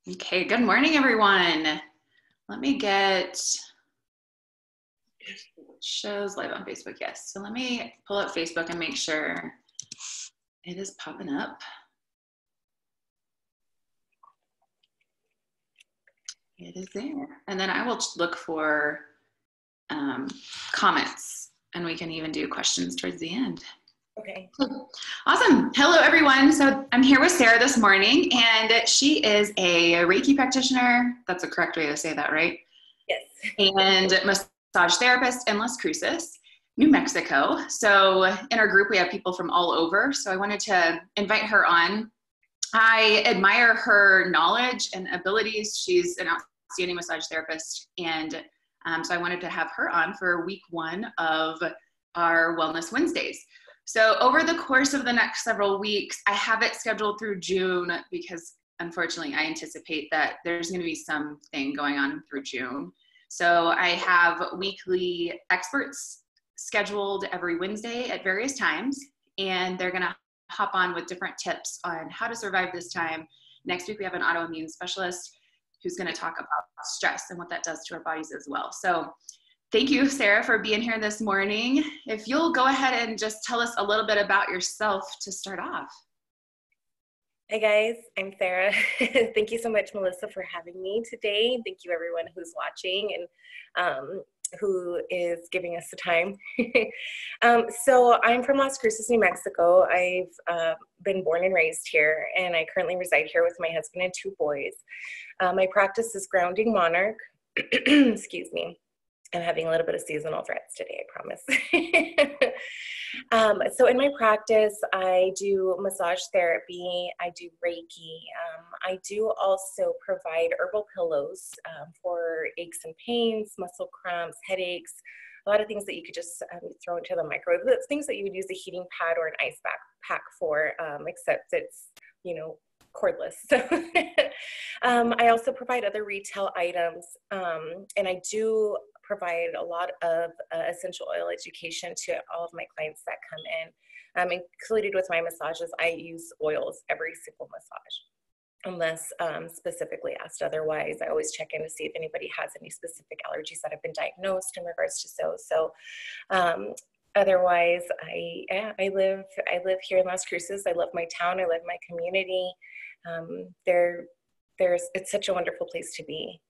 Okay, good morning, everyone. Let me get shows live on Facebook. Yes, so let me pull up Facebook and make sure it is popping up. It is there. And then I will look for comments, and we can even do questions towards the end. Okay. Awesome. Hello, everyone. So I'm here with Sarah this morning, and she is a Reiki practitioner. That's the correct way to say that, right? Yes. And massage therapist in Las Cruces, New Mexico. So in our group, we have people from all over. So I wanted to invite her on. I admire her knowledge and abilities. She's an outstanding massage therapist. And so I wanted to have her on for week 1 of our Wellness Wednesdays. So over the course of the next several weeks, I have it scheduled through June because unfortunately I anticipate that there's going to be something going on through June. So I have weekly experts scheduled every Wednesday at various times, and they're going to hop on with different tips on how to survive this time. Next week, we have an autoimmune specialist who's going to talk about stress and what that does to our bodies as well. So thank you, Sarah, for being here this morning. If you'll go ahead and just tell us a little bit about yourself to start off. Hey guys, I'm Sarah. Thank you so much, Melissa, for having me today. Thank you everyone who's watching and who is giving us the time. So I'm from Las Cruces, New Mexico. I've been born and raised here, and I currently reside here with my husband and 2 boys. My practice is grounding Monarch. Excuse me. I'm having a little bit of seasonal threats today, I promise. So in my practice, I do massage therapy, I do Reiki, I do also provide herbal pillows for aches and pains, muscle cramps, headaches, a lot of things that you could just throw into the microwave. That's things that you would use a heating pad or an ice pack for, except it's, cordless. I also provide other retail items, and I do provide a lot of essential oil education to all of my clients that come in. Included with my massages, I use oils every single massage, unless specifically asked otherwise. I always check in to see if anybody has any specific allergies that have been diagnosed in regards to So otherwise, I live here in Las Cruces. I love my town. I love my community. It's such a wonderful place to be.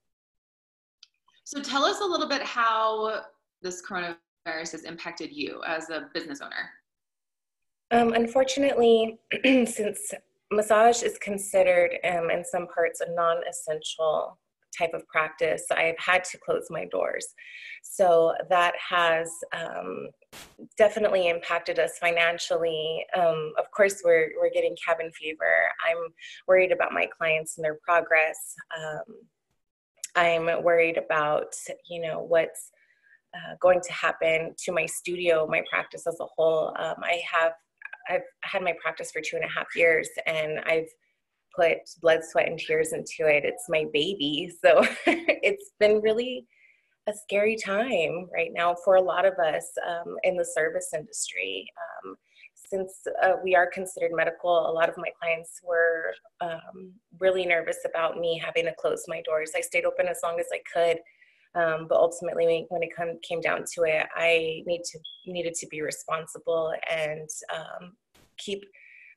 So tell us a little bit how this coronavirus has impacted you as a business owner. Unfortunately, since massage is considered in some parts a non-essential type of practice, I've had to close my doors. So that has definitely impacted us financially. Of course, we're getting cabin fever. I'm worried about my clients and their progress. I'm worried about, what's going to happen to my studio, my practice as a whole. I've had my practice for 2.5 years, and I've put blood, sweat, and tears into it. It's my baby. So it's been really a scary time right now for a lot of us in the service industry. Since we are considered medical, a lot of my clients were really nervous about me having to close my doors. I stayed open as long as I could, but ultimately when it came down to it, I needed to be responsible and keep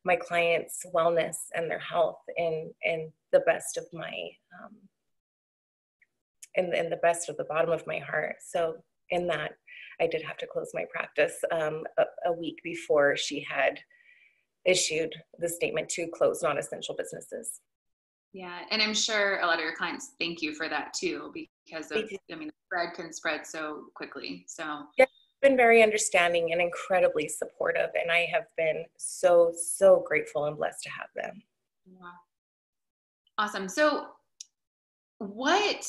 my clients' wellness and their health in the best of my, in the best of the bottom of my heart. So in that, I did have to close my practice a week before she had issued the statement to close non-essential businesses. Yeah, and I'm sure a lot of your clients thank you for that too, because of, I mean, the spread can spread so quickly. So yeah, been very understanding and incredibly supportive, and I have been so grateful and blessed to have them. Wow. Awesome. So what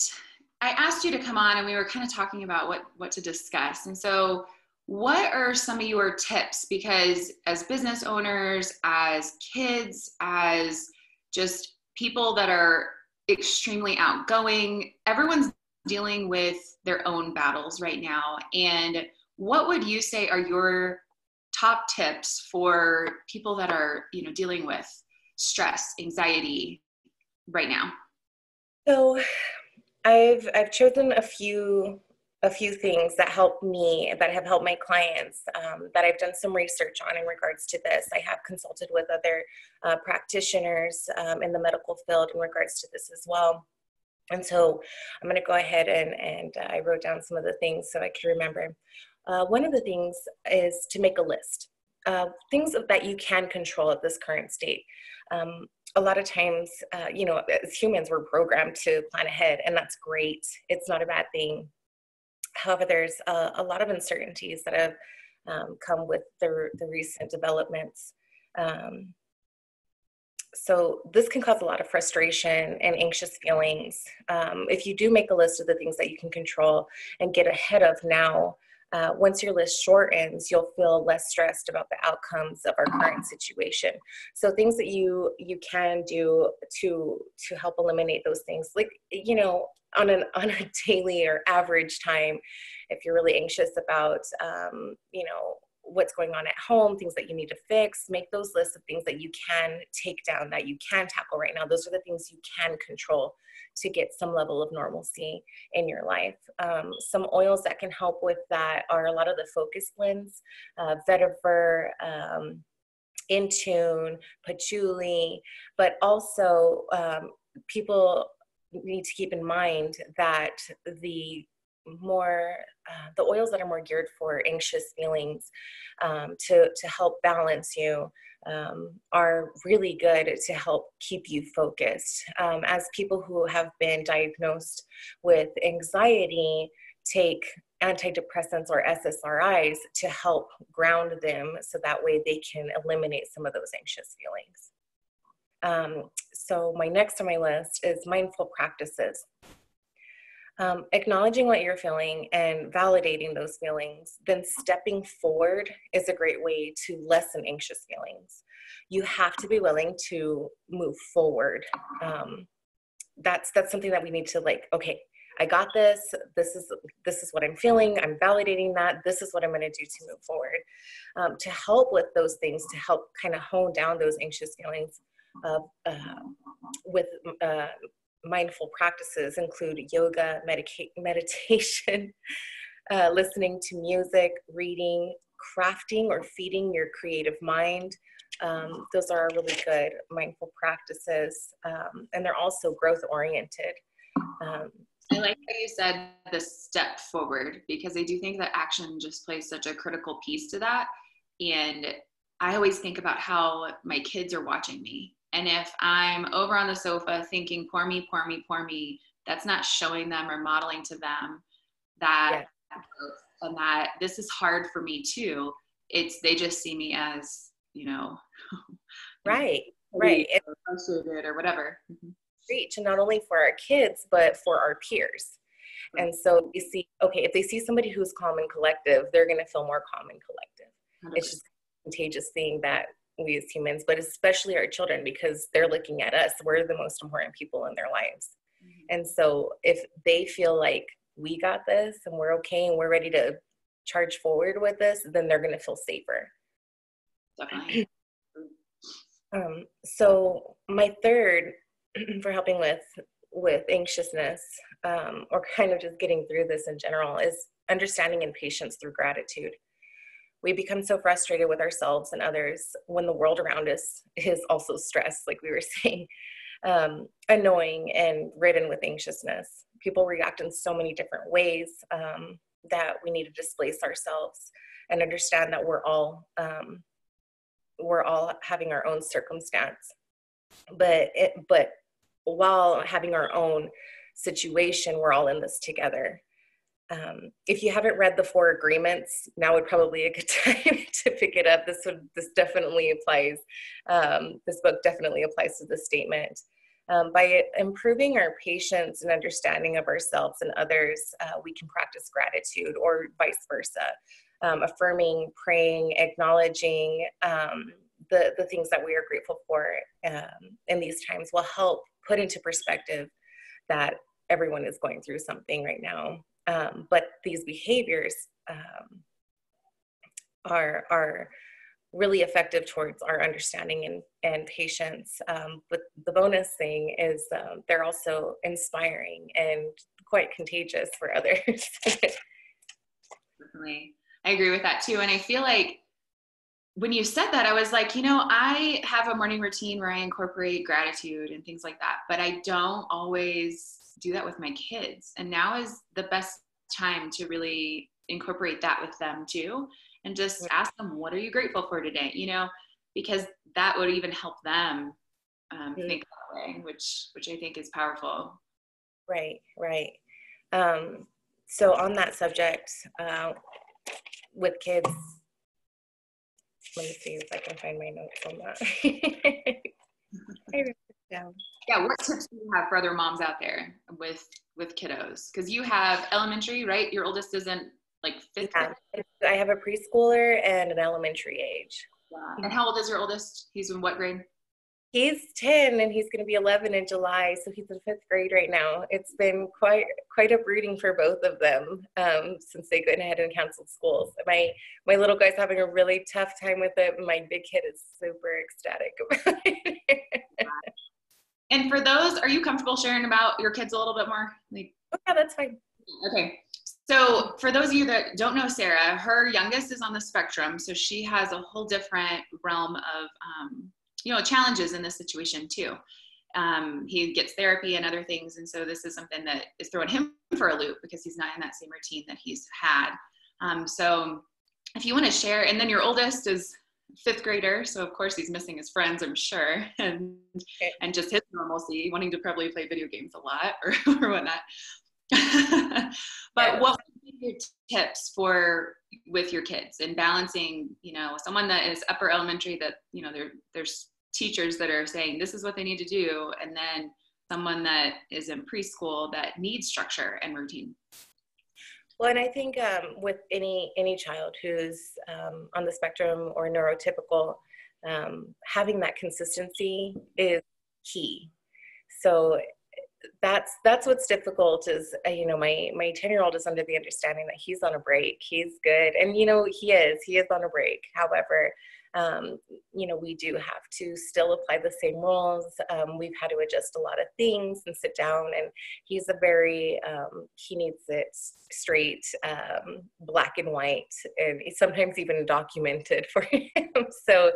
I asked you to come on and we were kind of talking about what to discuss. And so what are some of your tips? Because as business owners, as kids, as just people that are extremely outgoing, everyone's dealing with their own battles right now. And what would you say are your top tips for people that are, dealing with stress, anxiety right now? So I've chosen a few things that help me, that have helped my clients, that I've done some research on in regards to this. I have consulted with other practitioners in the medical field in regards to this as well. And so I'm going to go ahead and I wrote down some of the things so I can remember. One of the things is to make a list. Things that you can control at this current state. A lot of times, as humans, we're programmed to plan ahead, and that's great. It's not a bad thing. However, there's a lot of uncertainties that have come with the recent developments. So this can cause a lot of frustration and anxious feelings. If you do make a list of the things that you can control and get ahead of now, once your list shortens, you'll feel less stressed about the outcomes of our current situation. So things that you can do to help eliminate those things, like, on a daily or average time, if you're really anxious about, what's going on at home, things that you need to fix, make those lists of things that you can take down, that you can tackle right now. Those are the things you can control to get some level of normalcy in your life. Some oils that can help with that are a lot of the focus blends, vetiver, Intune, patchouli, but also people need to keep in mind that the oils that are more geared for anxious feelings, to help balance you, are really good to help keep you focused. As people who have been diagnosed with anxiety take antidepressants or SSRIs to help ground them so that way they can eliminate some of those anxious feelings. So my next on my list is mindful practices. Acknowledging what you're feeling and validating those feelings, then stepping forward is a great way to lessen anxious feelings. You have to be willing to move forward. That's something that we need to, like, okay, I got this. This is what I'm feeling. I'm validating that. This is what I'm going to do to move forward. To help with those things, to help kind of hone down those anxious feelings, with mindful practices include yoga, meditation, listening to music, reading, crafting, or feeding your creative mind. Those are really good mindful practices, and they're also growth oriented. I like how you said the step forward, because I do think that action just plays such a critical piece to that. And I always think about how my kids are watching me. And if I'm over on the sofa thinking, poor me, poor me, poor me, that's not showing them or modeling to them that, and that this is hard for me too. They just see me as, right. Frustrated or whatever. Mm-hmm. Reach, and not only for our kids, but for our peers. Right. And so you see, okay, if they see somebody who's calm and collective, they're going to feel more calm and collective. 100%. It's just a contagious thing that we as humans, but especially our children, because they're looking at us, we're the most important people in their lives. Mm-hmm. And so if they feel like we got this and we're okay and we're ready to charge forward with this, then they're going to feel safer. Definitely. So my third for helping with anxiousness, or kind of just getting through this in general, is understanding and patience through gratitude. we become so frustrated with ourselves and others when the world around us is also stressed, like we were saying, annoying and ridden with anxiousness. People react in so many different ways that we need to displace ourselves and understand that we're all having our own circumstance. But while having our own situation, we're all in this together. If you haven't read the 4 Agreements, now would probably be a good time to pick it up. This definitely applies. This book definitely applies to this statement. By improving our patience and understanding of ourselves and others, we can practice gratitude, or vice versa. Affirming, praying, acknowledging the things that we are grateful for in these times will help put into perspective that everyone is going through something right now. But these behaviors are really effective towards our understanding and patience. But the bonus thing is they're also inspiring and quite contagious for others. Definitely. I agree with that too. And I feel like when you said that, I was like, I have a morning routine where I incorporate gratitude and things like that, but I don't always do that with my kids. And now is the best time to really incorporate that with them too. And just ask them, what are you grateful for today? Because that would even help them think that way, which I think is powerful. Right. So on that subject, with kids, let me see if I can find my notes on that. I wrote it down. Yeah, what tips do you have for other moms out there with kiddos? Because you have elementary, right? Your oldest isn't like 5th grade? I have a preschooler and an elementary age. Yeah. And how old is your oldest? He's in what grade? He's 10 and he's going to be 11 in July, so he's in 5th grade right now. It's been quite uprooting for both of them since they went ahead and canceled schools. My little guy's having a really tough time with it. My big kid is super ecstatic about it. And for those, are you comfortable sharing about your kids a little bit more? Yeah, that's fine. Okay. So for those of you that don't know Sarah, her youngest is on the spectrum. So she has a whole different realm of, challenges in this situation too. He gets therapy and other things. And so this is something that is throwing him for a loop because he's not in that same routine that he's had. So if you want to share, and then your oldest is 5th grader. So of course he's missing his friends, I'm sure. And just his normalcy, wanting to probably play video games a lot or whatnot. But what would be your tips with your kids and balancing, someone that is upper elementary that, there's teachers that are saying this is what they need to do, and then someone that is in preschool that needs structure and routine? Well, and I think with any child who's on the spectrum or neurotypical, having that consistency is key. So that's what's difficult is, my 10-year-old is under the understanding that he's on a break. He's good. And, he is on a break. However, we do have to still apply the same rules. We've had to adjust a lot of things and sit down, and he's he needs it straight, black and white, and sometimes even documented for him. So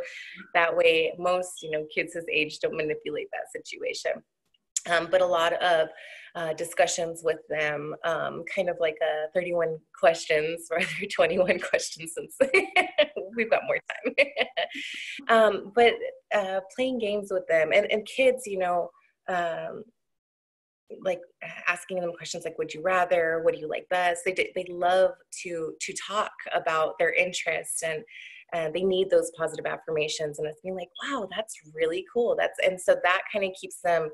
that way most, kids his age don't manipulate that situation. But a lot of discussions with them, kind of like 31 questions, rather 21 questions since we've got more time. But playing games with them and kids, like asking them questions like, would you rather, what do you like best? They love to talk about their interests, and they need those positive affirmations, and it's being like, wow, that's really cool. And so that kind of keeps them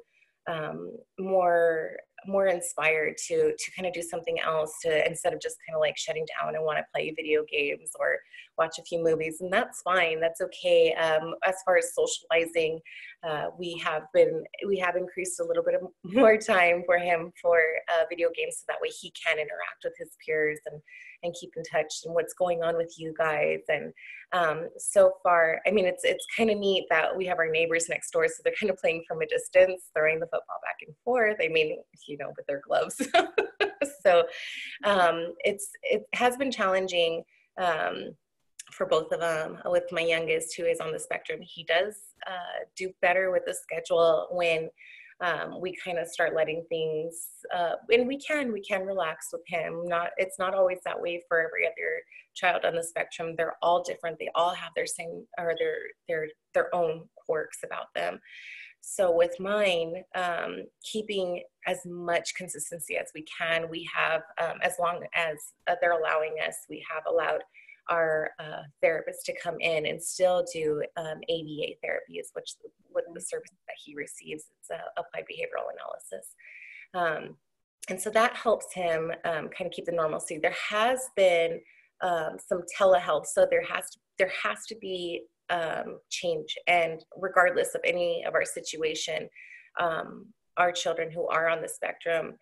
more inspired to kind of do something else, instead of just kind of like shutting down and want to play video games or watch a few movies. And that's fine. That's okay. As far as socializing, we have increased a little bit of more time for him for video games, so that way he can interact with his peers and keep in touch and what's going on with you guys. And so far, I mean, it's kind of neat that we have our neighbors next door, so they're kind of playing from a distance, throwing the football back and forth. I mean, with their gloves. So it has been challenging for both of them. With my youngest, who is on the spectrum, he does do better with the schedule when we kind of start letting things, and we can relax with him. It's not always that way for every other child on the spectrum. They're all different. They all have their same, or their own quirks about them. So with mine, keeping as much consistency as we can, we have, as long as they're allowing us, we have allowed our therapist to come in and still do ABA therapy, is what the service that he receives. It's applied behavioral analysis. And so that helps him kind of keep the normalcy. There has been some telehealth, so there has to be change, and regardless of any of our situation, our children who are on the spectrum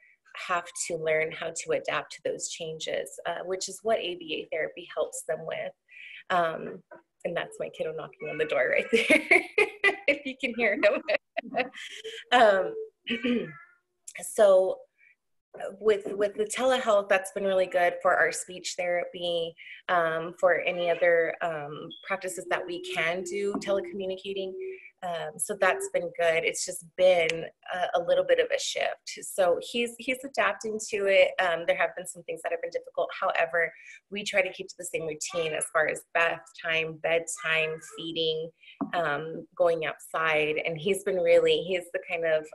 have to learn how to adapt to those changes, which is what ABA therapy helps them with. And that's my kiddo knocking on the door right there, if you can hear him. So with the telehealth, that's been really good for our speech therapy, for any other practices that we can do telecommunicating. So that's been good. It's just been a little bit of a shift. So he's adapting to it. There have been some things that have been difficult. However, we try to keep to the same routine as far as bath time, bedtime, feeding, going outside. And he's the kind of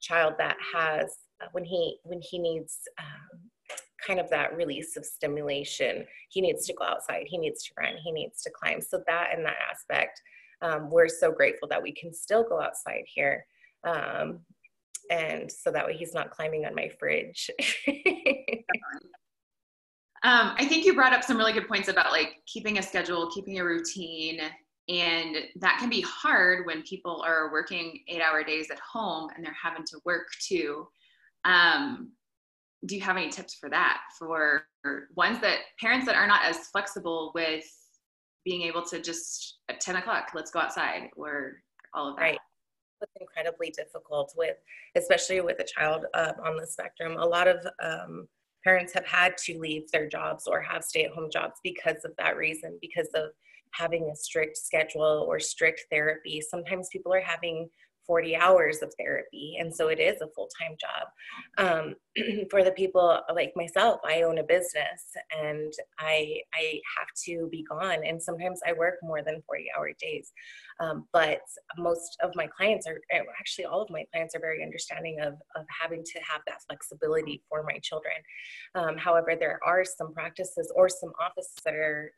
child that has, when he needs kind of that release of stimulation, he needs to go outside, he needs to run, he needs to climb. So that, in that aspect, we're so grateful that we can still go outside here. And so that way he's not climbing on my fridge. I think you brought up some really good points about like keeping a schedule, keeping a routine, and that can be hard when people are working 8-hour days at home and they're having to work too. Do you have any tips for that, for parents that are not as flexible with being able to just at 10 o'clock, let's go outside, or all of that? Right. It's incredibly difficult especially with a child on the spectrum. A lot of parents have had to leave their jobs or have stay-at-home jobs because of that reason, because of having a strict schedule or strict therapy. Sometimes people are having 40 hours of therapy, and so it is a full-time job. For the people like myself, I own a business and I have to be gone, and sometimes I work more than 40-hour days. But most of my clients actually all of my clients are very understanding of having to have that flexibility for my children. However, there are some practices or some offices that are,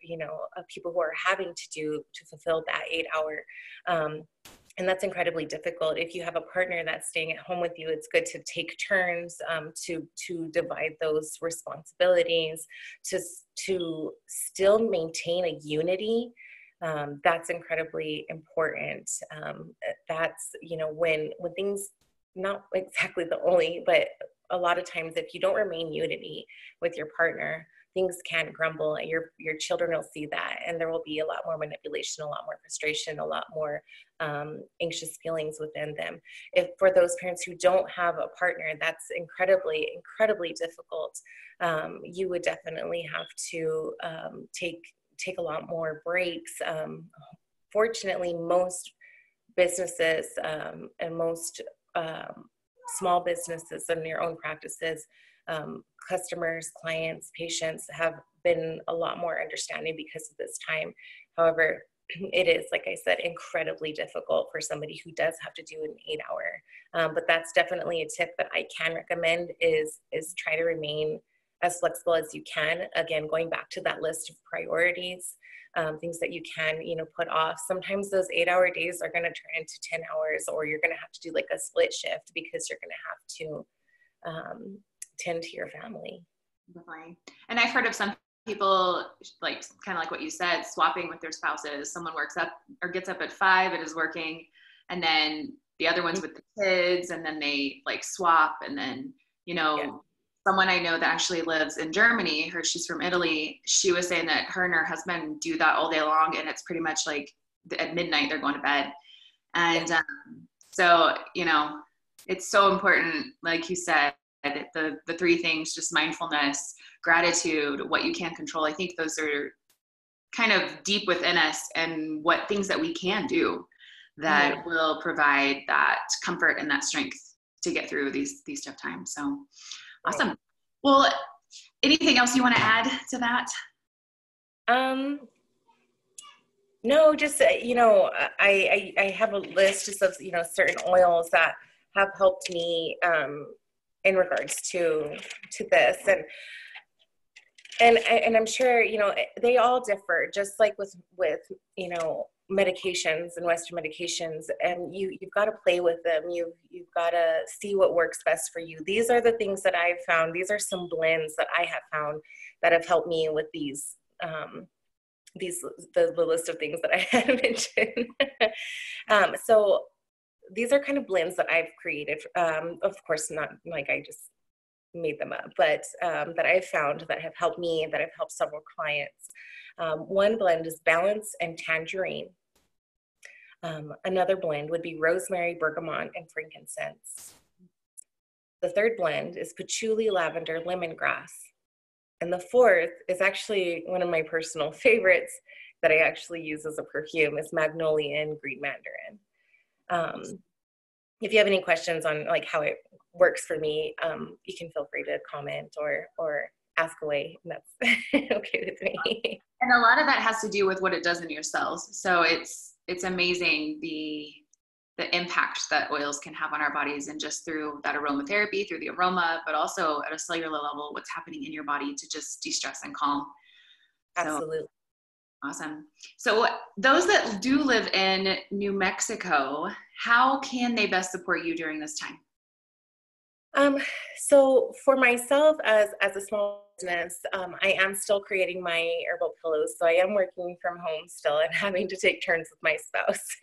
people who are having to fulfill that 8-hour. And that's incredibly difficult. If you have a partner that's staying at home with you, it's good to take turns to divide those responsibilities, to still maintain a unity. That's incredibly important. That's, when things, not exactly the only, but a lot of times if you don't remain unity with your partner, things can crumble, and your children will see that, and there will be a lot more manipulation, a lot more frustration, a lot more anxious feelings within them. If for those parents who don't have a partner, that's incredibly, incredibly difficult. You would definitely have to take a lot more breaks. Fortunately, most businesses and most small businesses and their own practices, customers, clients, patients have been a lot more understanding because of this time. However, it is, like I said, incredibly difficult for somebody who does have to do an 8-hour. But that's definitely a tip that I can recommend is try to remain as flexible as you can. Again, going back to that list of priorities, things that you can, put off. Sometimes those 8-hour days are going to turn into 10 hours, or you're going to have to do like a split shift because you're going to have to tend to your family. Definitely. And I've heard of some people, like kind of like what you said, swapping with their spouses. Someone works up or gets up at 5 and is working, and then the other one's with the kids, and then they like swap. And then, someone I know that actually lives in Germany, she's from Italy. She was saying that her and her husband do that all day long, and it's pretty much like at midnight they're going to bed. And so, it's so important, like you said, the 3 things, just mindfulness, gratitude, what you can control. I think those are kind of deep within us and what things that we can do that will provide that comfort and that strength to get through these tough times. So awesome. Well, anything else you want to add to that? No, just, I have a list just of, certain oils that have helped me, in regards to this. And I'm sure, they all differ, just like with medications and Western medications, and you've got to play with them. You've got to see what works best for you. These are the things that I've found. These are some blends that I have found that have helped me with these, the list of things that I had mentioned. So these are kind of blends that I've created. Of course, not like I just made them up, but that I've found that have helped me and that have helped several clients. One blend is Balance and Tangerine. Another blend would be Rosemary, Bergamot, and Frankincense. The third blend is Patchouli, Lavender, Lemongrass. And the fourth is actually one of my personal favorites that I actually use as a perfume, is Magnolia and Green Mandarin. If you have any questions on like how it works for me, you can feel free to comment or ask away. And that's okay with me. And a lot of that has to do with what it does in your cells. So it's amazing the impact that oils can have on our bodies, and just through that aromatherapy, through the aroma, but also at a cellular level, what's happening in your body to just de-stress and calm. Absolutely. So, awesome. So those that do live in New Mexico, how can they best support you during this time? So for myself as a small business, I am still creating my herbal pillows. So I am working from home still and having to take turns with my spouse.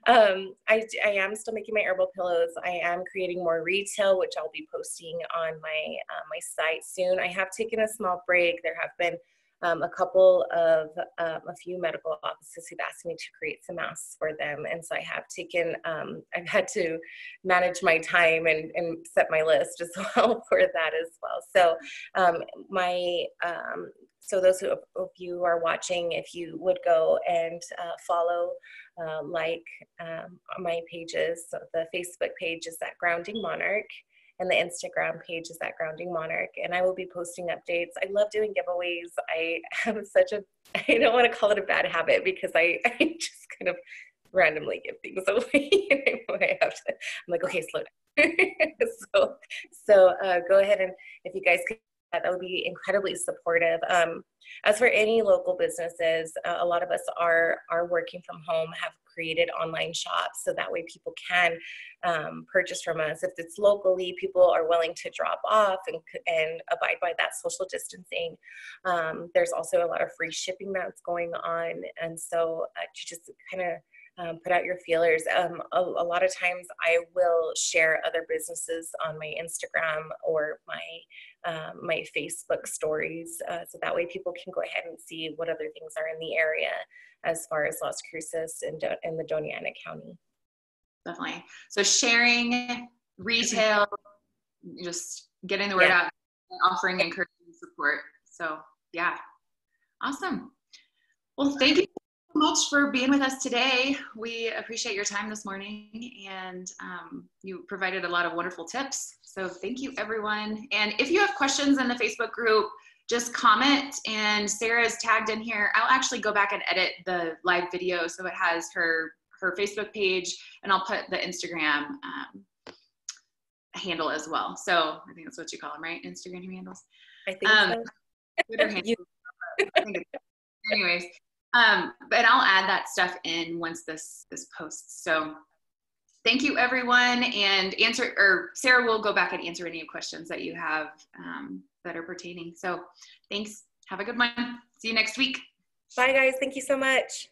I am still making my herbal pillows. I am creating more retail, which I'll be posting on my, my site soon. I have taken a small break. There have been a couple of, a few medical offices who've asked me to create some masks for them. And so I have taken, I've had to manage my time and set my list as well for that as well. So so those of you who are watching, if you would go and follow, my pages, so the Facebook page is at Grounding Monarch, and the Instagram page is at Grounding Monarch, and I will be posting updates. I love doing giveaways. I have I don't want to call it a bad habit, because I just kind of randomly give things away. I'm like, okay, slow down. so go ahead, and if you guys could, that would be incredibly supportive. As for any local businesses, a lot of us are working from home, have created online shops, so that way people can purchase from us. If it's locally, people are willing to drop off and abide by that social distancing. There's also a lot of free shipping that's going on, and so to just kind of put out your feelers. A lot of times I will share other businesses on my Instagram or my Facebook stories, so that way people can go ahead and see what other things are in the area as far as Las Cruces and in the Doña Ana County. Definitely. So sharing, retail, just getting the word out, and offering encouraging support. So yeah, awesome. Well, thank you so much for being with us today. We appreciate your time this morning, and you provided a lot of wonderful tips. So thank you, everyone. And if you have questions in the Facebook group, just comment, and Sarah is tagged in here. I'll actually go back and edit the live video so it has her Facebook page, and I'll put the Instagram handle as well. So I think that's what you call them, right? Instagram handles. I think so. Twitter handles. Anyways, but I'll add that stuff in once this posts. So thank you, everyone, and Sarah will go back and answer any questions that you have that are pertaining. So thanks. Have a good one. See you next week. Bye, guys. Thank you so much.